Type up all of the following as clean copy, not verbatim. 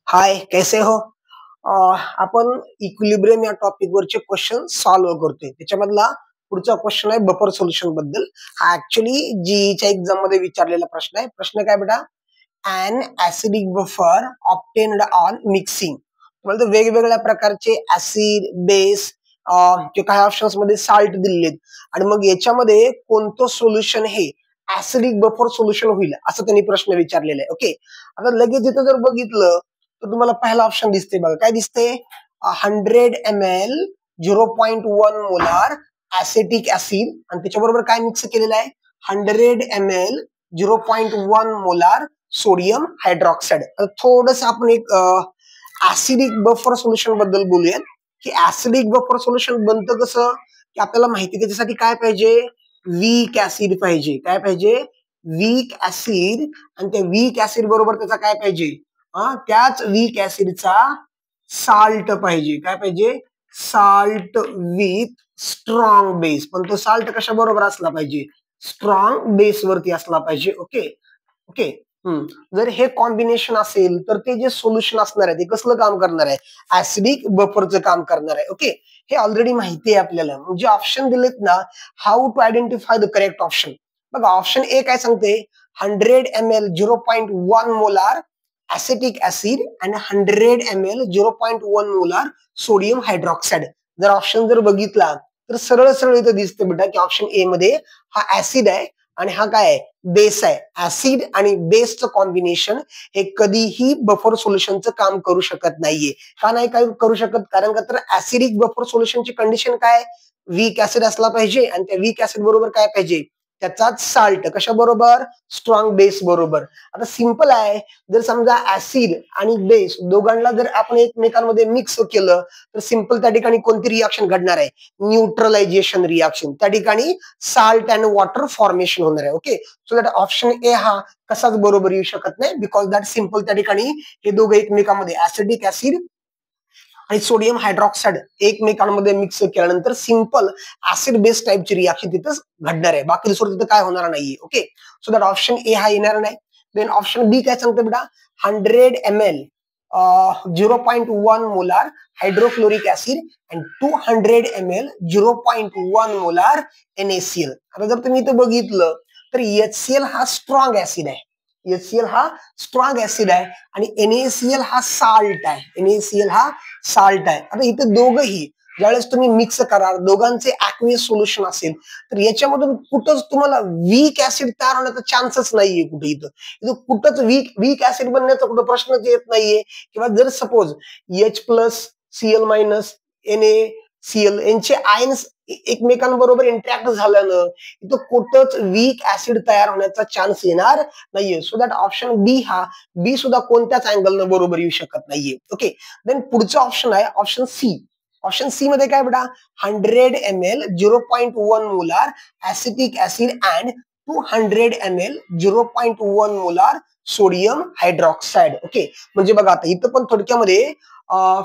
हाय, कैसे हो? आपण इक्विलिब्रियम या टॉपिकवरचे क्वेश्चन सॉल्व्ह करतोय. त्याच्यामधला पुढचा क्वेश्चन आहे बफर सोल्युशन बद्दल. हा ऍक्च्युली जीईच्या एक्झाम मध्ये विचारलेला प्रश्न आहे. प्रश्न काय बेटा? An acidic buffer obtained on mixing. तुम्हाला वेगवेगळ्या प्रकारचे ऍसिड, बेस काही ऑप्शन्स मध्ये साल्ट दिलेत आणि मग याच्यामध्ये कोणतं सोल्युशन हे ऍसिडिक बफर सोल्युशन होईल असं त्यांनी प्रश्न विचारलेला आहे. ओके, आता लगेच इथं जर बघितलं तर तुम्हाला पहिला ऑप्शन दिसते बघा. काय दिसते? 100 ml 0.1 मोलार ऍसिटिक ऍसिड आणि त्याच्याबरोबर काय मिक्स केलेलं आहे? 100 ml 0.1 मोलार सोडियम हायड्रॉक्साईड. थोडस आपण एक ऍसिडिक बफर सोल्युशन बद्दल बोलूया की ऍसिडिक बफर सोल्युशन बनतं कसं, की आपल्याला माहिती त्याच्यासाठी काय पाहिजे? वीक ऍसिड पाहिजे. काय पाहिजे? Weak acid. आणि त्या वीक ऍसिड बरोबर त्याचा काय पाहिजे? त्याच वीक ऍसिडचा साल्ट पाहिजे. काय पाहिजे? Salt with strong base. पण तो साल्ट कशा बरोबर असला पाहिजे? स्ट्रॉंग बेस वरती असला पाहिजे. Okay okay. जर हे कॉम्बिनेशन असेल तर ते जे सोल्युशन असणार आहे ते कसलं काम करणार आहे? ऍसिडिक बफरचं काम करणार आहे. ओके, हे ऑलरेडी माहिती आहे आपल्याला. म्हणजे ऑप्शन दिलेत ना, how to identify the correct option. बघा, ऑप्शन ए काय सांगते? 100 ml 0.1 मोलार ऍसिटिक ऍसिड आणि 100 ml 0.1 मोलार सोडियम हायड्रॉक्साईड. जर ऑप्शन जर बघितला तर सरळ सरळ इथं दिसतं बेटा की ऑप्शन ए मध्ये हा ऍसिड आहे आणि हा काय आहे? बेस आहे. ऍसिड आणि बेसचं कॉम्बिनेशन हे कधीही बफर सोल्युशनचं काम करू शकत नाहीये. का नाही काय करू शकत? कारण का तर ऍसिडिक बफर सोल्युशनची कंडिशन काय? वीक ऍसिड असला पाहिजे आणि त्या वीक ऍसिड बरोबर काय पाहिजे? त्याचाच साल्ट. कशा बरोबर? स्ट्रॉंग बेस बरोबर. आता सिंपल आहे, जर समजा ऍसिड आणि बेस दोघांना जर आपण एकमेकांमध्ये मिक्स केलं तर सिंपल त्या ठिकाणी कोणती रिॲक्शन घडणार आहे? Neutralisation reaction. त्या ठिकाणी साल्ट अँड वॉटर फॉर्मेशन होणार आहे. Okay, so that option A हा कसाच बरोबर येऊ शकत नाही, बिकॉज दॅट सिंपल त्या ठिकाणी हे दोघं एकमेकांमध्ये ऍसिडिक ऍसिड आणि सोडियम हायड्रॉक्साईड एकमेकांमध्ये मिक्स केल्यानंतर सिंपल ऍसिड बेस टाइपची रिॲक्शन तिथं घडणार आहे. बाकी दुसरं तिथं काय होणार नाहीये. Okay, so that option A हा येणार नाही. देन ऑप्शन बी काय सांगते बेटा? 100 ml 0.1 molar hydrochloric acid and 200 ml 0.1 molar NaCl. आता जर तुम्ही इथं बघितलं तर HCl हा स्ट्रॉंग ऍसिड आहे. HCl हा स्ट्रॉंग ऍसिड आहे आणि NaCl हा साल्ट आहे. NaCl हा साल्ट आहे. आता इथे दोघही ज्यावेळेस तुम्ही मिक्स कराल, दोघांचे ऍक्वियस सोल्युशन असेल तर याच्यामधून कुठंच तुम्हाला वीक ऍसिड तयार होण्याचा चान्सच नाहीये. कुठे इथं कुठंच वीक ऍसिड बनण्याचा कुठं प्रश्नच येत नाहीये. किंवा जर सपोज H+Cl- NaCl यांचे आयन्स एकमेकांबरोबर इंटरॅक्ट झाल्यानं इथं कुठंच वीक ऍसिड तयार होण्याचा चान्स येणार नाहीये. सो दॅट ऑप्शन बी सुद्धा कोणत्याच अँगलनं बरोबर येऊ शकत नाहीये. ओके, देन पुढचा ऑप्शन आहे ऑप्शन सी. ऑप्शन सी मध्ये काय बेटा? 100 ml 0.1 molar acetic acid and 200 ml 0.1 molar sodium hydroxide. Okay, म्हणजे बघा आता इथं पण थोडक्यामध्ये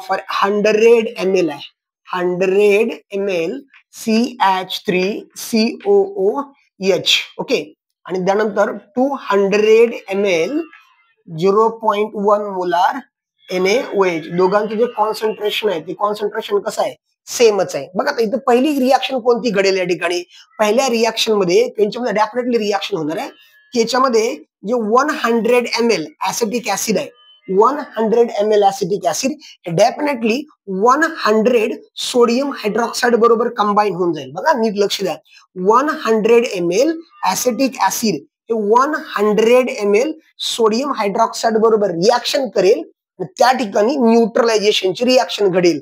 फॉर 100 ml आहे. 100 ml CH3COOH. ओके, आणि त्यानंतर 200 ml 0.1 मोलार NaOH. दोघांचं जे कॉन्सन्ट्रेशन आहे ते कॉन्सन्ट्रेशन कसं आहे? सेमच आहे. बघा आता इथं पहिली रिॲक्शन कोणती घडेल या ठिकाणी? पहिल्या रिॲक्शन मध्ये त्यांच्यामध्ये डेफिनेटली रिॲक्शन होणार आहे की याच्यामध्ये जे 100 ml ऍसिटिक ऍसिड आहे, 100 ml acetic acid definitely 100 sodium hydroxide बरोबर कंबाईन होऊन जाईल. बघा नीट लक्ष द्या. 100 ml ऍसिटिक ऍसिड हे 100 ml सोडियम हायड्रॉक्साईड बरोबर रिॲक्शन करेल. त्या ठिकाणी न्यूट्रलायझेशनची रिॲक्शन घडेल.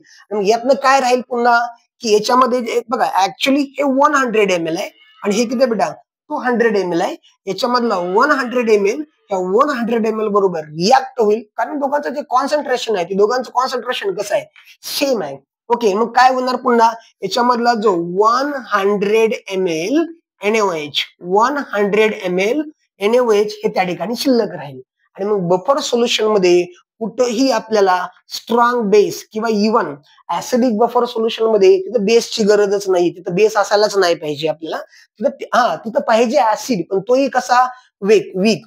यातनं काय राहील पुन्हा की याच्यामध्ये बघा ऍक्च्युली हे 100 ml आहे आणि हे किती बेटा? 200 ml आहे. याच्यामधलं 100 ml या 100 ml बरोबर रिॲक्ट होईल, कारण दोघांचं जे कॉन्सन्ट्रेशन आहे ते दोघांचं कॉन्सन्ट्रेशन कसं आहे? सेम आहे. ओके, मग काय होणार पुन्हा? याच्यामधला जो 100 ml NaOH 100 ml NaOH हे त्या ठिकाणी शिल्लक राहील. आणि मग बफर सोल्युशन मध्ये कुठेही आपल्याला स्ट्रॉंग बेस किंवा इव्हन ऍसिडिक बफर सोल्युशन मध्ये तिथं बेसची गरजच नाही. तिथं बेस असायलाच नाही पाहिजे आपल्याला. तिथं पाहिजे ऍसिड, पण तोही कसा? वीक.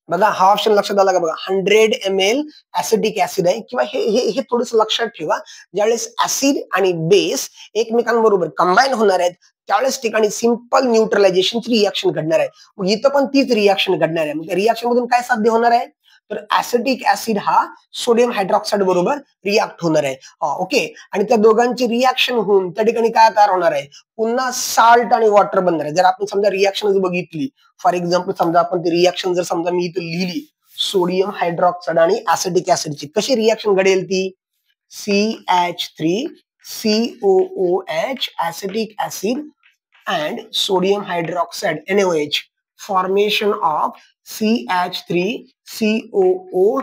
बघा हा ऑप्शन लक्षात आला का बघा 100 ml ऍसिडिक ऍसिड आहे किंवा हे हे हे थोडंसं लक्षात ठेवा ज्यावेळेस ऍसिड आणि बेस एकमेकांबरोबर कंबाईन होणार आहेत त्यावेळेस ठिकाणी सिंपल न्यूट्रलायझेशनची रिॲक्शन घडणार आहे मग इथं पण तीच रिॲक्शन घडणार आहे मग रिॲक्शन मधून काय साध्य होणार आहे तर ऍसिडिक ऍसिड हा सोडियम हायड्रॉक्साईड बरोबर रिॲक्ट होणार आहे ओके आणि त्या दोघांची रिॲक्शन होऊन त्या ठिकाणी काय तयार होणार आहे पुन्हा साल्ट आणि वॉटर बनणार आहे जर आपण समजा रिॲक्शन बघितली फॉर एक्झाम्पल समजा आपण ती रिॲक्शन जर समजा मी इथे लिहिली सोडियम हायड्रॉक्साईड आणि ऍसिडिक ऍसिडची कशी रिॲक्शन घडेल ती CH3COOH acidic acid and sodium hydroxide NaOH formation of CH3COONA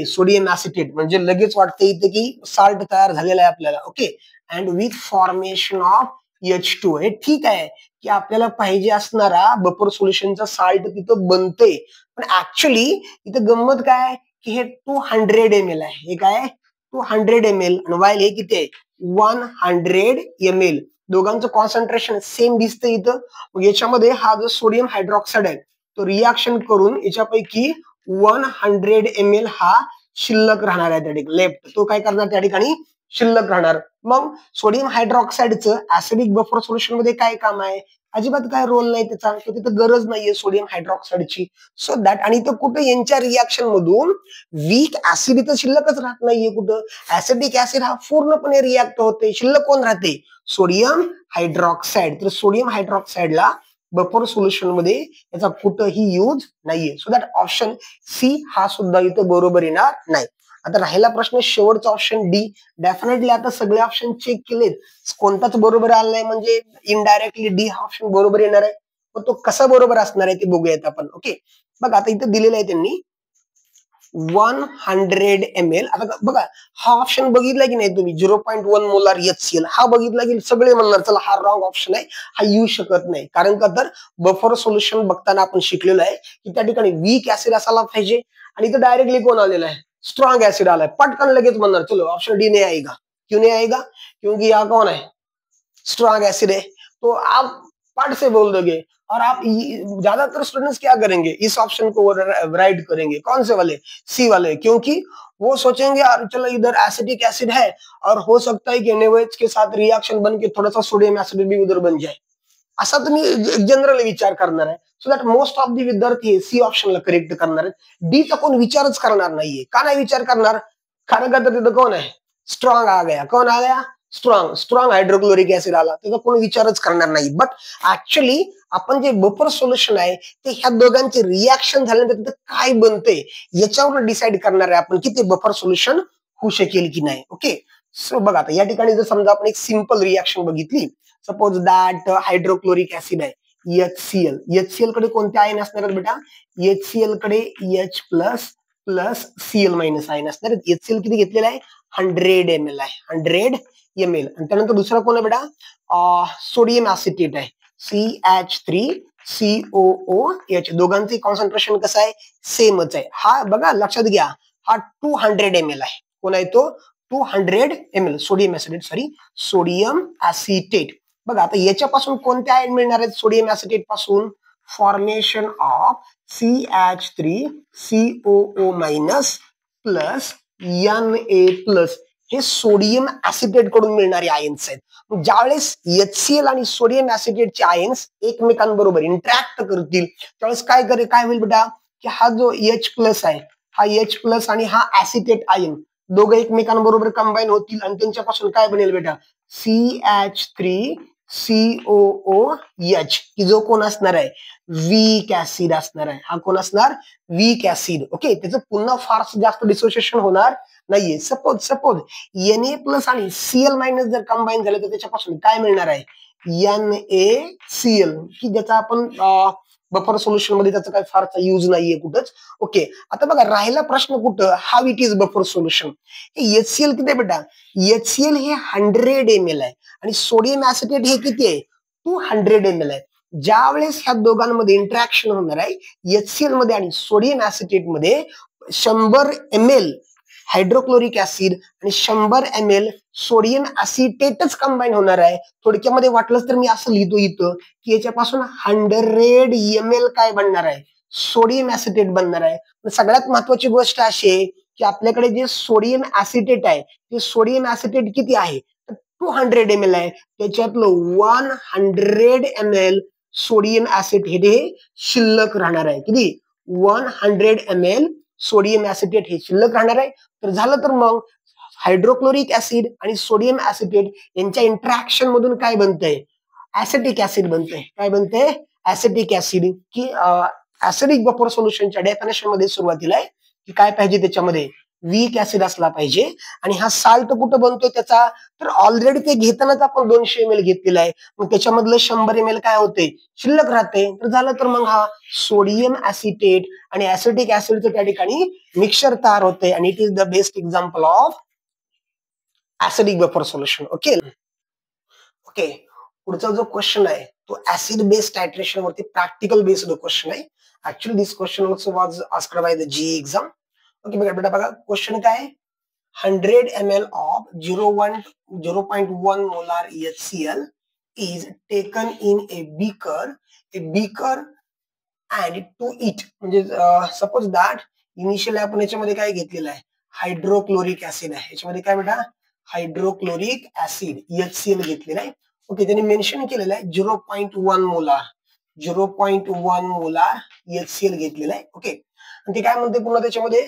sodium acetate म्हणजे लगेच वाटतं इथे की साल्ट तयार झालेला आहे आपल्याला okay and with formation of H2 हे ठीक आहे की आपल्याला पाहिजे असणारा बफर सोल्युशनचा साल्ट तिथं बनते पण ऍक्च्युली इथं गंमत काय की हे 200 ml आहे हे काय 200 ml आणि वाईल हे किती आहे 100 ml दोघांचं कॉन्सन्ट्रेशन सेम दिसतं इथं मग याच्यामध्ये हा जो सोडियम हायड्रॉक्साईड आहे तो रिॲक्शन करून याच्यापैकी 100 ml हा शिल्लक राहणार आहे त्या ठिकाणी लेफ्ट तो काय करणार त्या ठिकाणी शिल्लक राहणार मग सोडियम हायड्रॉक्साईडचं ऍसिडिक बफर सोल्युशन मध्ये काय काम आहे अजिबात काय रोल नाही त्याचा तिथं गरज नाहीये सोडियम हायड्रॉक्साईडची सो दॅट आणि इथं कुठं यांच्या रिॲक्शन मधून वीक ऍसिड इथं शिल्लकच राहत नाहीये कुठं ऍसिडिक ऍसिड हा पूर्णपणे रिॲक्ट होते शिल्लक कोण राहते सोडियम हायड्रॉक्साईड तर सोडियम हायड्रॉक्साईडला बफर सोल्युशन मध्ये याचा कुठंही यूज नाहीये सो दॅट ऑप्शन सी हा सुद्धा इथं बरोबर येणार नाही आता राहिला प्रश्न शेवटचा ऑप्शन डी डेफिनेटली आता सगळे ऑप्शन चेक केलेत कोणताच बरोबर आला नाही म्हणजे इनडायरेक्टली डी हा ऑप्शन बरोबर येणार आहे पण तो कसा बरोबर असणार आहे ते बघूयात आपण ओके बघा आता इथं दिलेलं आहे त्यांनी 100 ml आता बघा हा ऑप्शन बघितला की नाही तुम्ही 0.1 मोलार HCl हा बघितला की सगळे म्हणणार चला हा रॉंग ऑप्शन आहे हा येऊ शकत नाही कारण का तर बफर सोल्युशन बघताना आपण शिकलेलो आहे की त्या ठिकाणी वीक ऍसिड असायला पाहिजे आणि इथं डायरेक्टली कोण आलेला आहे स्ट्रॉन्ग ऍसिड आलाय पटकन लगेच म्हणणार चलो ऑप्शन डी नहीं आएगा क्यों नहीं आएगा क्योंकि यहाँ कौन है स्ट्रॉन्ग एसिड है तो आप पट से बोल दोगे और आप ज्यादातर स्टूडेंट्स क्या करेंगे इस ऑप्शन को राइट करेंगे कौन से वाले सी वाले क्योंकि वो सोचेंगे यार चलो इधर एसिडिक एसिड है और हो सकता है कि NaOH के साथ रिएक्शन बन के थोड़ा सा सोडियम एसिड भी उधर बन जाए असा तुम्ही जनरली विचार करणार आहे so that most of the विद्यार्थी सी ऑप्शनला करेक्ट करणार आहेत डी चा कोण विचारच करणार नाहीये का नाही विचार करणार कारण का तर तिथं कोण आहे स्ट्रॉंग आ गया कौन आ गया स्ट्रॉंग स्ट्रॉंग हायड्रोक्लोरिक ऍसिड आला त्याचा कोण विचारच करणार नाही बट ऍक्च्युली आपण जे बफर सोल्युशन आहे ते ह्या दोघांचे रिॲक्शन झाल्यानंतर तिथं काय बनते याच्यावर डिसाईड करणार आहे आपण की ते बफर सोल्युशन होऊ शकेल की नाही ओके सो बघा आता या ठिकाणी जर समजा आपण एक सिंपल रिॲक्शन बघितली सपोज दॅट हायड्रोक्लोरिक ऍसिड आहे HCl कडे कोणते आयन असणार आहेत बेटा HCl कडे H plus plus Cl minus ion असणार आहेत HCl किती घेतलेला आहे 100 ml आहे 100 ml आणि त्यानंतर दुसरा कोण आहे बेटा सोडियम ऍसिटेट आहे CH3COOH दोघांचे कॉन्सन्ट्रेशन कसं आहे सेमच आहे हा बघा लक्षात घ्या हा 200 ml आहे कोण आहे तो 200 ml sodium acetate sodium acetate बघा आता याच्यापासून कोणते आयन मिळणार आहेत सोडियम ऍसिटेट पासून formation of CH3COO minus plus Na plus हे सोडियम ऍसिटेट कडून मिळणारे आयन्स आहेत ज्यावेळेस HCl आणि सोडियम ऍसिटेटचे आयन्स एकमेकांबरोबर इंटरॅक्ट करतील त्यावेळेस काय होईल बेटा की हा जो H प्लस आहे हा H प्लस आणि हा ऍसिटेट आयन दोघं एकमेकांबरोबर कंबाईन होतील आणि त्यांच्यापासून काय बनेल बेटा CH3COOH की जो कोण असणार आहे वीक ऍसिड असणार आहे हा कोण असणार वीक ऍसिड ओके त्याचं पुन्हा फार जास्त डिसोसिएशन होणार नाहीये सपोज Na प्लस आणि Cl मायनस जर कंबाईन झालं तर त्याच्यापासून काय मिळणार आहे NaCl की ज्याचा आपण बफर सोल्युशन मध्ये त्याचा काही फारसा यूज नाहीये कुठंच ओके आता बघा राहिला प्रश्न कुठं how it is buffer solution HCl किती बेटा HCl हे 100 ml आहे आणि सोडियम ऍसिटेट हे किती आहे 200 ml आहे ज्या वेळेस ह्या दोघांमध्ये इंटरॅक्शन होणार आहे HCl मध्ये आणि सोडियम ऍसिटेट मध्ये 100 ml हायड्रोक्लोरिक ऍसिड आणि 100 ml सोडियम ऍसिटेटच कंबाईन होणार आहे थोडक्यामध्ये वाटलंच तर मी असं लिहितो इथं की याच्यापासून 100 ml काय बनणार आहे सोडियम ऍसिटेट बनणार आहे. सगळ्यात महत्वाची गोष्ट अशी आहे की आपल्याकडे जे सोडियम ऍसिटेट आहे ते सोडियम ऍसिटेट किती आहे, 200 ml आहे. त्याच्यातलं 100 ml सोडियम ऍसिटेट हे शिल्लक राहणार आहे. किती? 100 ml सोडियम ऍसिटेट हे शिल्लक राहणार आहे. तर झालं तर मग हायड्रोक्लोरिक ऍसिड आणि सोडियम ऍसिटेट यांच्या इंटरॅक्शन मधून काय बनतंय? ऍसिटिक ऍसिड बनतंय. काय बनतंय? Acetic acid. की ऍसिडिक बफर सोल्युशनच्या डेफिनेशन मध्ये सुरुवातीला आहे की काय पाहिजे त्याच्यामध्ये? वीक ऍसिड असला पाहिजे. आणि हा साल्ट कुठं बनतोय त्याचा? तर ऑलरेडी ते घेतानाच आपण 200 ml घेतलेला आहे. मग त्याच्यामधलं 100 ml काय होते? शिल्लक राहते. तर झालं तर मग हा सोडियम ऍसिटेट आणि ऍसिटिक ऍसिडचं त्या ठिकाणी मिक्सचर तयार होते आणि it is the best example of acidic buffer solution. Okay okay. पुढचा जो क्वेश्चन आहे तो ऍसिड बेस्ड टायट्रेशन वरती प्रॅक्टिकल बेस्ड क्वेश्चन आहे. Actually this question also was asked by the JEE exam. Okay बेटा बघा क्वेश्चन काय? 100 ml of 0.1 molar HCl is taken in a beaker and to it. म्हणजे suppose that initially आपण याच्यामध्ये काय घेतलेलं आहे? हायड्रोक्लोरिक ऍसिड आहे. याच्यामध्ये काय बेटा? हायड्रोक्लोरिक ऍसिड HCl घेतलेलं आहे. ओके, त्यांनी मेन्शन केलेलं आहे 0.1 मोलार 0.1 मोलार HCl घेतलेलं आहे. ओके, आणि ते काय म्हणते पुन्हा त्याच्यामध्ये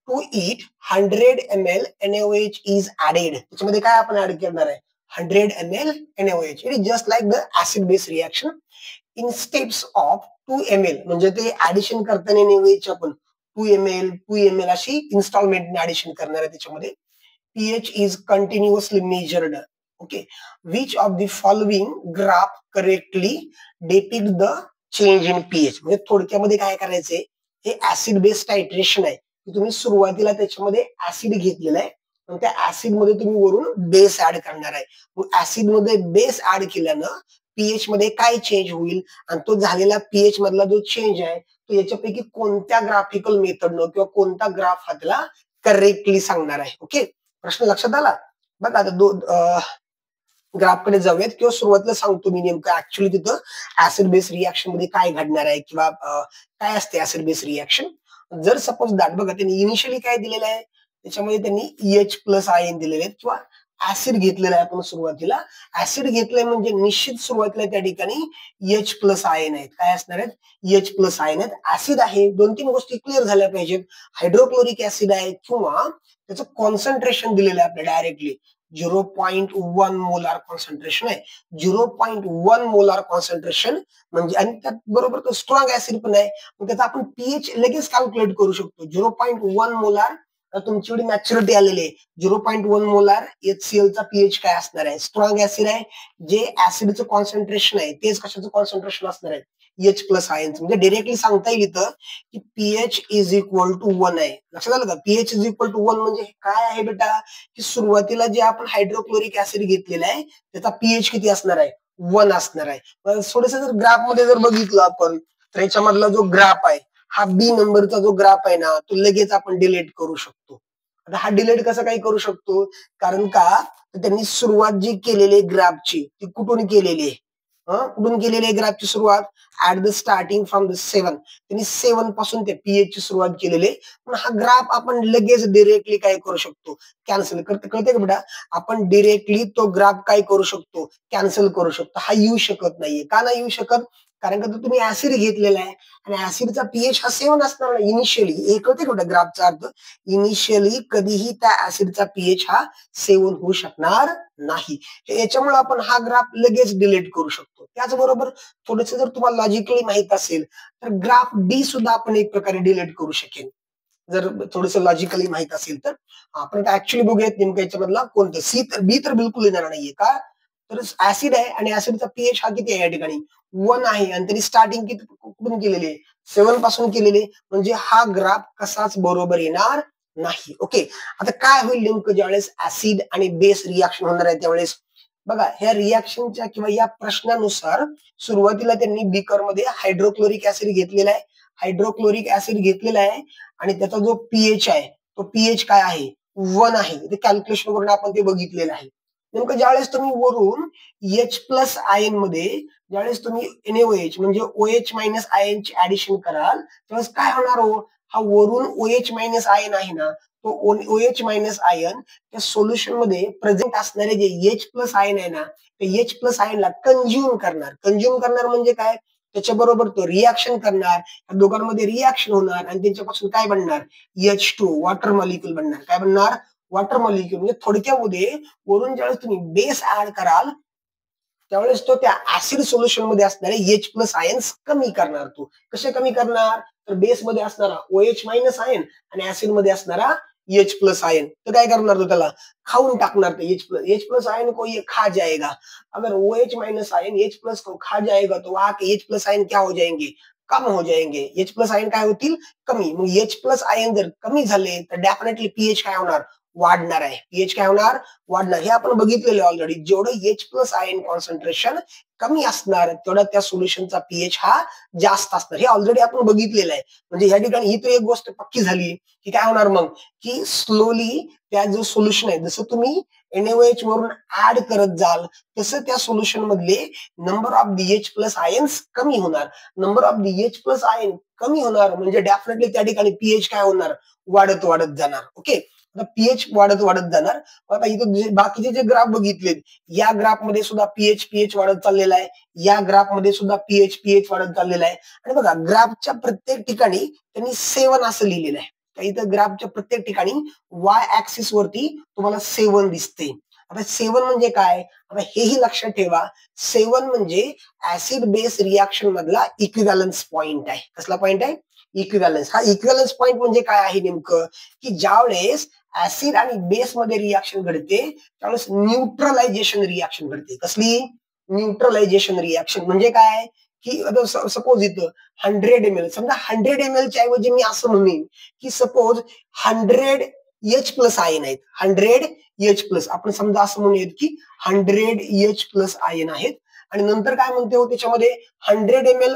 to it 100 ml NaOH is added. त्याच्यामध्ये काय आपण ऍड करणार आहे? 100 ml NaOH. It is just like the acid base reaction in steps of 2 ml. म्हणजे ते ऍडिशन करताना NaOH आपण 2 ml अशी इन्स्टॉलमेंट ऍडिशन करणार आहे त्याच्यामध्ये. pH is continuously measured. Okay, which of the following graph correctly depict the change in pH? म्हणजे थोडक्यामध्ये काय करायचंय? हे ऍसिड बेस्ड टायट्रेशन आहे. तुम्ही सुरुवातीला त्याच्यामध्ये ऍसिड घेतलेला आहे आणि त्या ऍसिड मध्ये तुम्ही वरून बेस ऍड करणार आहे. मग ऍसिड मध्ये बेस ऍड केल्यानं पीएच मध्ये काय चेंज होईल आणि तो झालेला पीएच मधला जो चेंज आहे तो याच्यापैकी कोणत्या ग्राफिकल मेथडनं किंवा कोणता ग्राफ हा त्याला करेक्टली सांगणार आहे. ओके, प्रश्न लक्षात आला? बघा आता ग्राफ कडे जाऊयात किंवा सुरुवातीला सांगतो मी नेमकं ऍक्च्युअली तिथं ऍसिड बेस रिएक्शन मध्ये काय घडणार आहे किंवा काय असते ऍसिड बेस रिएक्शन. जर सपोज दॅट बघा त्यांनी इनिशियली काय दिलेलं आहे त्याच्यामध्ये त्यांनी EH प्लस आयन दिलेले आहेत किंवा ऍसिड घेतलेला आहे. आपण सुरुवातीला ऍसिड घेतलंय म्हणजे निश्चित सुरुवातीला त्या ठिकाणी EH प्लस आयन आहेत. काय असणार आहेत? EH प्लस आयन आहेत. ऍसिड आहे. 2-3 गोष्टी क्लिअर झाल्या पाहिजेत. हायड्रोक्लोरिक ऍसिड आहे किंवा त्याचं कॉन्सन्ट्रेशन दिलेलं आहे आपल्या डायरेक्टली 0.1 मोलार कॉन्सन्ट्रेशन आहे. 0.1 मोलार कॉन्सन्ट्रेशन म्हणजे आणि त्यात बरोबर स्ट्रॉंग ऍसिड पण आहे. मग त्याचा आपण पीएच लगेच कॅल्क्युलेट करू शकतो. 0.1 मोलार तुमची एवढी मॅच्युरिटी आलेली आहे. 0.1 मोलार HCl चा पीएच काय असणार आहे? स्ट्रॉंग ऍसिड आहे. जे ऍसिडचं कॉन्सन्ट्रेशन आहे तेच कशाचं कॉन्सन्ट्रेशन असणार आहे? EH plus ion. म्हणजे डायरेक्टली सांगता येईल इथं की पीएच इज इक्वल टू 1 आहे. लक्षात आलं का? पीएच इज इक्वल टू 1 म्हणजे काय आहे बेटा? की सुरुवातीला जे आपण हायड्रोक्लोरिक ऍसिड घेतलेला आहे त्याचा पीएच किती असणार आहे? 1 असणार आहे. थोडस जर ग्राफ मध्ये जर बघितलं आपण तर याच्यामधला जो ग्राफ आहे हा बी नंबरचा जो ग्राफ आहे ना तो लगेच आपण डिलीट करू शकतो. आता हा डिलीट कसं काय करू शकतो? कारण का त्यांनी सुरुवात जी केलेली ग्राफची ती कुठून केलेली आहे? कुठून केलेली आहे ग्राफची सुरुवात? At the starting from the 7. त्यांनी 7 पासून त्या पीएच ची सुरुवात केलेली आहे. पण हा ग्राफ आपण लगेच डिरेक्टली काय करू शकतो? कॅन्सल. कळते का बेटा? आपण डिरेक्टली तो ग्राफ काय करू शकतो? कॅन्सल करू शकतो. हा येऊ शकत नाहीये. का नाही येऊ शकत? कारण का तुम्ही ऍसिड घेतलेला आहे आणि ऍसिडचा पीएच हा 7 असणार नाही इनिशियली. हे कळते का ग्राफचा अर्थ? इनिशियली कधीही त्या ऍसिडचा पीएच हा 7 होऊ शकणार नाही. याच्यामुळे आपण हा ग्राफ लगेच डिलीट करू शकतो. त्याचबरोबर थोडस जर तुम्हाला लॉजिकली माहित असेल तर ग्राफ डी सुद्धा आपण एक प्रकारे डिलीट करू शकेल. जर थोडस लॉजिकली माहित असेल तर आपण ऍक्च्युअली बघूयात नेमकं याच्यामधला कोणतं. सी तर बी तर बिलकुल येणार नाहीये. का? तर ऍसिड आहे आणि ऍसिडचा पीएच हा किती आहे या ठिकाणी? 1 आहे आणि त्यांनी स्टार्टिंग किती कुठून केलेली आहे? 7 पासून केलेली. म्हणजे हा ग्राफ कसाच बरोबर येणार नाही. ओके, आता काय होईल नेमकं ज्यावेळेस ऍसिड आणि बेस रिएक्शन होणार आहे त्यावेळेस? बघा ह्या रिएक्शनच्या किंवा या प्रश्नानुसार सुरुवातीला त्यांनी बीकर मध्ये हायड्रोक्लोरिक ऍसिड घेतलेला आहे. हायड्रोक्लोरिक ऍसिड घेतलेला आहे आणि त्याचा जो पीएच आहे तो पीएच काय आहे? 1 आहे. ते कॅल्क्युलेशन करून आपण ते बघितलेलं आहे. नेमकं ज्यावेळेस तुम्ही वरून H प्लस आयन मध्ये ज्यावेळेस तुम्ही NaOH म्हणजे OH मायनस आयन ची ऍडिशन कराल त्यावेळेस काय होणार हो, हा वरून OH मायनस आयन आहे ना, तो OH मायनस आयन त्या सोल्युशन मध्ये प्रेझेंट असणारे जे H प्लस आयन आहे ना, ते H प्लस आयनला कंझ्युम करणार म्हणजे काय, त्याच्याबरोबर तो रिॲक्शन करणार, दोघांमध्ये रिॲक्शन होणार आणि त्यांच्यापासून काय बनणार, H2 वॉटर मॉलिक्यूल बनणार. काय बनणार, वॉटर मॉलिक्यूल. म्हणजे थोडक्यामध्ये वरून ज्यावेळेस तुम्ही बेस ऍड कराल त्यावेळेस तो त्या ऍसिड सोल्युशन मध्ये असणारे H प्लस आयन्स कमी करणार. तो कसे कमी करणार, तर बेस मध्ये असणारा OH मायनस आयन आणि ऍसिड मध्ये असणारा H प्लस आयन. तर काय करणार तो, त्याला खाऊन टाकणार. H प्लस आयन को ये खा जाएगा. अगर OH minus ion H plus को खा जाएगा तो वहां के H प्लस आयन क्या हो जाएंगे, कम हो जाएंगे. H प्लस आयन काय होतील, कमी. मग H प्लस आयन जर कमी झाले तर डेफिनेटली पीएच काय होणार, वाढणार आहे. पीएच काय होणार, वाढणार. हे आपण बघितलेलं ऑलरेडी. जेवढं H प्लस आयन कॉन्सन्ट्रेशन कमी असणार तेवढा त्या सोल्युशनचा पीएच हा जास्त असणार. हे ऑलरेडी आपण बघितलेलं आहे. म्हणजे या ठिकाणी ही तर एक गोष्ट पक्की झाली की काय होणार मग, की स्लोली त्या जो सोल्युशन आहे जसं तुम्ही NaOH वरून ऍड करत जाल तसं त्या सोल्युशन मधले number of the H plus ions कमी होणार. Number of the H plus ion कमी होणार म्हणजे डेफिनेटली त्या ठिकाणी पीएच काय होणार, वाढत वाढत जाणार. ओके, आता पीएच वाढत वाढत जाणार. आता इथं बाकीचे जे ग्राफ बघितलेत, या ग्राफ मध्ये सुद्धा पीएच वाढत चाललेला आहे, या ग्राफ मध्ये सुद्धा पीएच वाढत चाललेला आहे. आणि बघा ग्राफच्या प्रत्येक ठिकाणी त्यांनी 7 असं लिहिलेलं आहे. इथं ग्राफच्या प्रत्येक ठिकाणी वाय ऍक्सिस वरती तुम्हाला 7 दिसते. आता 7 म्हणजे काय, आता हेही लक्षात ठेवा, 7 म्हणजे ऍसिड बेस रिॲक्शन मधला इक्विव्हॅलन्स पॉइंट आहे. कसला पॉइंट आहे, इक्विव्हॅलन्स. हा इक्विव्हॅलन्स पॉइंट म्हणजे काय आहे नेमकं, की ज्यावेळेस ऍसिड आणि बेस मध्ये रिॲक्शन घडते त्यावेळेस न्यूट्रलायझेशन रिॲक्शन घडते. कसली, न्यूट्रलायझेशन रिॲक्शन. म्हणजे काय, की सपोज इथं 100 ml, समजा 100 ml च्या ऐवजी मी असं म्हणेन की सपोज 100 H प्लस आयन आहेत, 100 H प्लस. आपण समजा असं म्हणूयात की 100 H प्लस आयन आहेत आणि नंतर काय म्हणते हो त्याच्यामध्ये 100 ml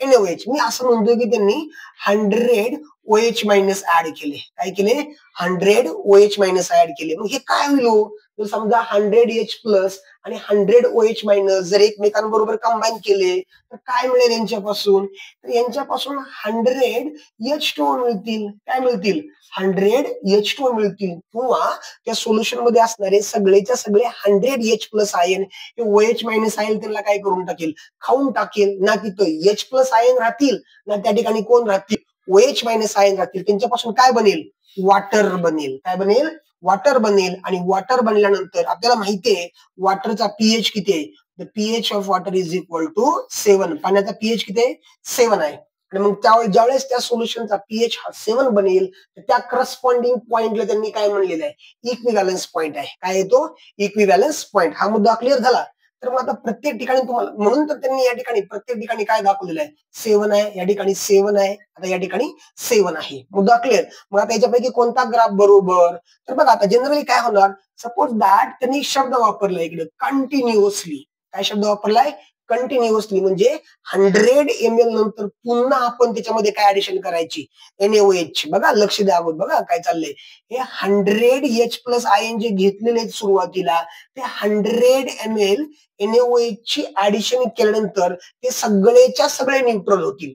NaOH. मी असं म्हणतोय की त्यांनी 100 OH मायनस ऍड केले. काय केले, 100 OH मायनस ऍड केले. मग हे काय होईल हो, तर समजा 100 H प्लस आणि 100 OH मायनस जर एकमेकांबरोबर कंबाईन केले तर काय मिळेल यांच्यापासून, तर यांच्यापासून 100 H2O मिळतील. काय मिळतील, 100 H2O मिळतील. किंवा त्या सोल्युशन मध्ये असणारे सगळेच्या सगळे 100 H प्लस आयन हे OH मायनस आयन त्यांना काय करून टाकेल, खाऊन टाकेल. ना तिथं H प्लस आयन राहतील ना त्या ठिकाणी कोण राहतील, OH मायनस आयन राहतील. त्यांच्यापासून काय बनेल, वॉटर बनेल. काय बनेल, वॉटर बनेल. आणि वॉटर बनल्यानंतर आपल्याला माहितीये वॉटरचा पीएच किती आहे, the pH of water is equal to 7. पाण्याचा पीएच किती आहे, 7 आहे. आणि मग ज्यावेळेस त्या सोल्युशनचा पीएच हा 7 बनेल तर त्या करस्पॉन्डिंग पॉइंटला त्यांनी काय म्हणलेलं आहे, इक्विव्हॅलन्स पॉइंट आहे. काय आहे तो, इक्विव्हॅलन्स पॉइंट. हा मुद्दा क्लिअर झाला. तर मग आता प्रत्येक ठिकाणी तुम्हाला, म्हणून तर त्यांनी या ठिकाणी प्रत्येक ठिकाणी काय दाखवलेलं आहे, 7 आहे. या ठिकाणी 7 आहे, आता या ठिकाणी 7 आहे. मुद्दा क्लिअर. मग आता याच्यापैकी कोणता ग्राफ बरोबर, तर बघा आता जनरली काय होणार, सपोज दॅट त्यांनी शब्द वापरला इकडे कंटिन्युअसली. काय शब्द वापरलाय, कंटिन्युअसली. म्हणजे 100 ml नंतर पुन्हा आपण त्याच्यामध्ये काय ऍडिशन करायची, NaOH. बघा लक्ष द्या, बघा काय चाललंय. हे 100 H प्लस आयन जे घेतलेले आहेत सुरुवातीला ते 100 ml NaOH ची ऍडिशन केल्यानंतर ते सगळेच्या सगळे न्यूट्रल होतील.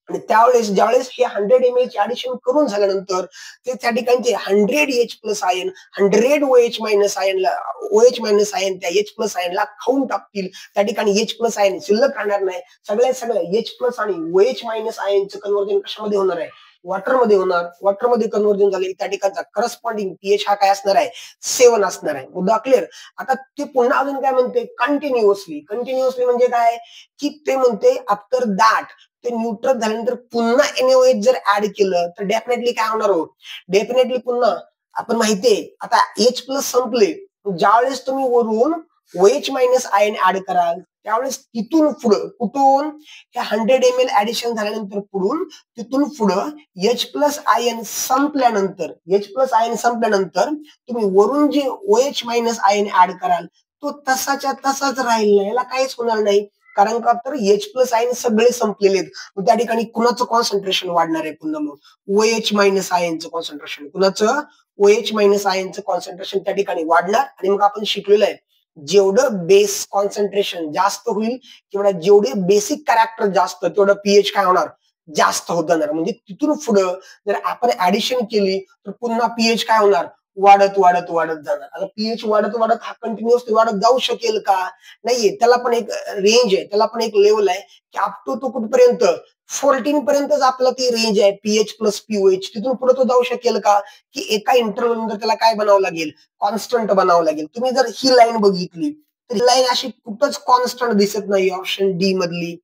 आणि त्यावेळेस ज्यावेळेस हे 100 ml ची ऍडिशन करून झाल्यानंतर ते त्या ठिकाणचे 100 H plus ion 100 OH minus आयनला, OH मायनस आयन त्या H प्लस आयनला खाऊन टाकतील. त्या ठिकाणी H प्लस आयन शिल्लक राहणार नाही. सगळ्या H प्लस आणि OH मायनस आयनचं कन्व्हर्जन कशामध्ये होणार आहे, वॉटर मध्ये होणार. वॉटर मध्ये कन्व्हर्जन झाले त्या ठिकाणचा करस्पॉन्डिंग पीएच हा काय असणार आहे, 7 असणार आहे. मुद्दा क्लिअर. आता ते पुन्हा अजून काय म्हणते, कंटिन्युअसली. कंटिन्युअसली म्हणजे काय, की ते म्हणते आफ्टर दॅट ते न्यूट्रल झाल्यानंतर पुन्हा NaOH जर ऍड केलं तर डेफिनेटली काय होणार हो, डेफिनेटली पुन्हा आपण माहितीये आता H प्लस संपले, ज्यावेळेस तुम्ही वरून OH मायनस आयन ऍड कराल त्यावेळेस तिथून पुढं कुठून, हे 100 ml ऍडिशन झाल्यानंतर पुढून तिथून पुढं H प्लस आयन संपल्यानंतर, H प्लस आयन संपल्यानंतर तुम्ही वरून जे OH मायनस आयन ऍड कराल तो तसाच्या तसाच राहील नाही, याला काहीच होणार नाही. कारण का तर H प्लस आयन सगळे संपलेले आहेत. त्या ठिकाणी कुणाचं कॉन्सन्ट्रेशन वाढणार आहे पुन्हा, मग OH मायनस आयनचं कॉन्सन्ट्रेशन. कुणाचं, OH मायनस आयनचं कॉन्सन्ट्रेशन त्या ठिकाणी वाढणार आणि मग आपण शिकलेलं आहे जेवढं बेस कॉन्सन्ट्रेशन जास्त होईल किंवा जेवढे बेसिक कॅरेक्टर जास्त तेवढं पीएच काय होणार जास्त होत जाणार. म्हणजे तिथून पुढं जर आपण ऍडिशन केली तर पुन्हा पीएच काय होणार वाढत वाढत वाढत जाणार. आता पीएच वाढत वाढत हा कंटिन्युअसली वाढत जाऊ शकेल का? नाहीये. त्याला पण एक रेंज आहे, त्याला पण एक लेवल आहे की अप टू तो कुठपर्यंत 14 पर्यंतच आपला ती रेंज आहे पीएच प्लस पीओएच. तिथून पुढे तो जाऊ शकेल का? की एका इंटरव्हल नंतर त्याला काय बनावं लागेल कॉन्स्टंट बनावं लागेल. तुम्ही जर ही लाईन बघितली तर ही लाईन अशी कुठंच कॉन्स्टंट दिसत नाही ऑप्शन डी मधली.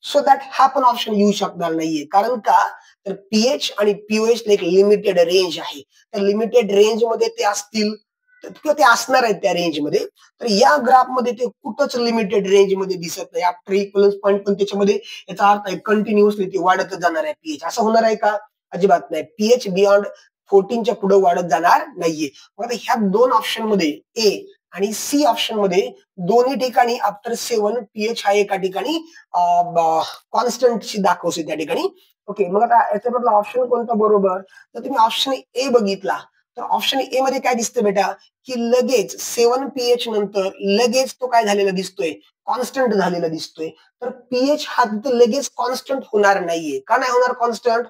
सो दॅट हा पण ऑप्शन येऊ शकणार नाहीये. कारण का तर पीएच आणि पीओएच एक लिमिटेड रेंज आहे. त्या लिमिटेड रेंज मध्ये ते असतील किंवा ते असणार आहेत त्या रेंज मध्ये. तर या ग्राफ मध्ये ते कुठंच लिमिटेड रेंज मध्ये दिसत नाही. आफ्टर इक्वलन्स पॉईंट पण त्याच्यामध्ये याचा अर्थ आहे कंटिन्युअसली ते वाढतच जाणार आहे पीएच. असं होणार आहे का? अजिबात नाही. पीएच बियॉन्ड 14च्या पुढे वाढत जाणार नाहीये. मग आता ह्या दोन ऑप्शन मध्ये ए आणि सी ऑप्शन मध्ये दोन्ही ठिकाणी आफ्टर 7 पीएच हा एका ठिकाणी कॉन्स्टंटशी दाखवते त्या ठिकाणी. ओके, मग आता याच्यामधला ऑप्शन कोणता बरोबर? तर तुम्ही ऑप्शन ए बघितला तर ऑप्शन ए मध्ये काय दिसतं बेटा की लगेच 7 पीएच नंतर लगेच तो काय झालेला दिसतोय कॉन्स्टंट झालेला दिसतोय. तर पीएच हा तिथे लगेच कॉन्स्टंट होणार नाहीये. का नाही होणार कॉन्स्टंट?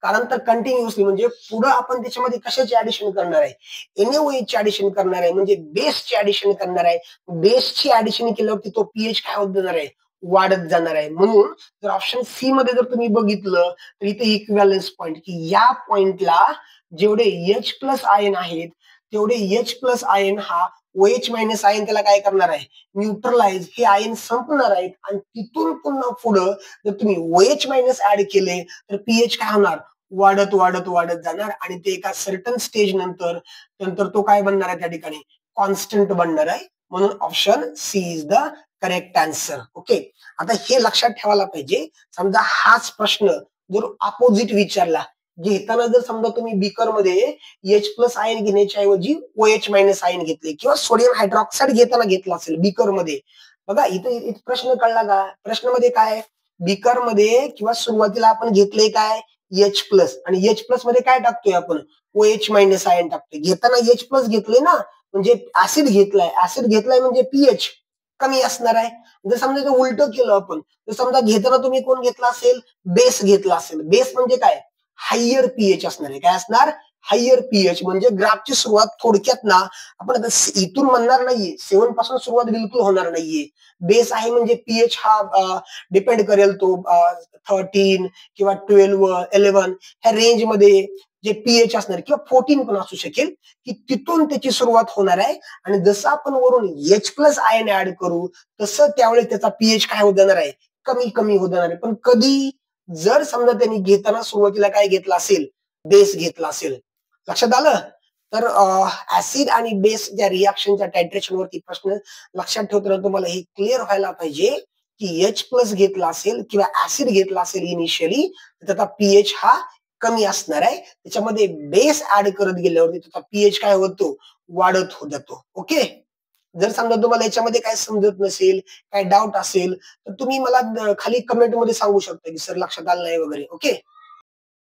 कारण तर कंटिन्युअसली म्हणजे पुढे आपण त्याच्यामध्ये कशाची ऍडिशन करणार आहे NaOH ची ऍडिशन करणार आहे म्हणजे बेसची ऍडिशन करणार आहे. बेसची ऍडिशन केल्यावरती तो पीएच काय होत जाणार आहे वाढत जाणार आहे. म्हणून जर ऑप्शन सी मध्ये जर तुम्ही बघितलं तर इथे इक्विव्हॅलन्स पॉईंट की या पॉइंटला जेवढे H प्लस आयन आहेत तेवढे H प्लस आयन हा OH मायनस आयन त्याला काय करणार आहे न्यूट्रलाइज. हे आयन संपणार आहेत आणि तिथून पुन्हा पुढं जर तुम्ही OH मायनस ऍड केले तर पीएच काय होणार वाढत वाढत वाढत जाणार आणि ते एका सर्टन स्टेज नंतर नंतर तो काय बनणार आहे त्या ठिकाणी कॉन्स्टंट बनणार आहे. म्हणून option C is the correct answer. Okay, आता हे लक्षात ठेवायला पाहिजे. समजा हाच प्रश्न जर अपोजिट विचारला घेताना जर समजा तुम्ही बीकर मध्ये H प्लस आयन घेण्याच्या ऐवजी OH मायनस आयन घेतले किंवा सोडियम हायड्रॉक्साईड घेताना घेतला असेल बीकर मध्ये. बघा इथे प्रश्न कळला का? प्रश्नामध्ये काय बीकर मध्ये किंवा सुरुवातीला आपण घेतले काय H प्लस आणि H प्लस मध्ये काय टाकतोय आपण OH मायनस आयन टाकतोय. घेताना H प्लस घेतले ना म्हणजे ऍसिड घेतलाय. ऍसिड घेतलाय म्हणजे पीएच कमी असणार आहे. जर समजा ते उलट केलं आपण तर समजा घेताना तुम्ही कोण घेतला असेल बेस घेतला असेल. बेस म्हणजे काय हायर पीएच असणार आहे. काय असणार हायर पीएच म्हणजे ग्राफची सुरुवात थोडक्यात ना आपण आता इथून म्हणणार नाहीये 7 पासून सुरुवात बिलकुल होणार नाहीये. बेस आहे म्हणजे पीएच हा डिपेंड करेल तो 13 किंवा 12 11 ह्या रेंज मध्ये जे पीएच असणार किंवा 14 पण असू शकेल की तिथून त्याची सुरुवात होणार आहे. आणि जसं आपण वरून H प्लस आयन ऍड करू तसं त्यावेळेस त्याचा पीएच काय होत जाणार आहे कमी कमी होत जाणार आहे. पण कधी जर समजा त्यांनी घेताना सुरुवातीला काय घेतला असेल बेस घेतला असेल. लक्षात आलं? तर ऍसिड आणि बेस ज्या रिॲक्शनच्या टायट्रेशन वरती प्रश्न लक्षात ठेवताना तुम्हाला हे क्लिअर व्हायला पाहिजे की H प्लस घेतला असेल किंवा ऍसिड घेतला असेल इनिशियली तर त्याचा पीएच हा कमी असणार आहे. त्याच्यामध्ये बेस ऍड करत गेल्यावरती त्याचा पीएच काय होतो वाढत होत जातो. ओके, जर समजा तुम्हाला याच्यामध्ये काय समजत नसेल काय डाऊट असेल तर तुम्ही मला खाली कमेंट मध्ये सांगू शकता की सर लक्षात आलं नाही वगैरे. ओके.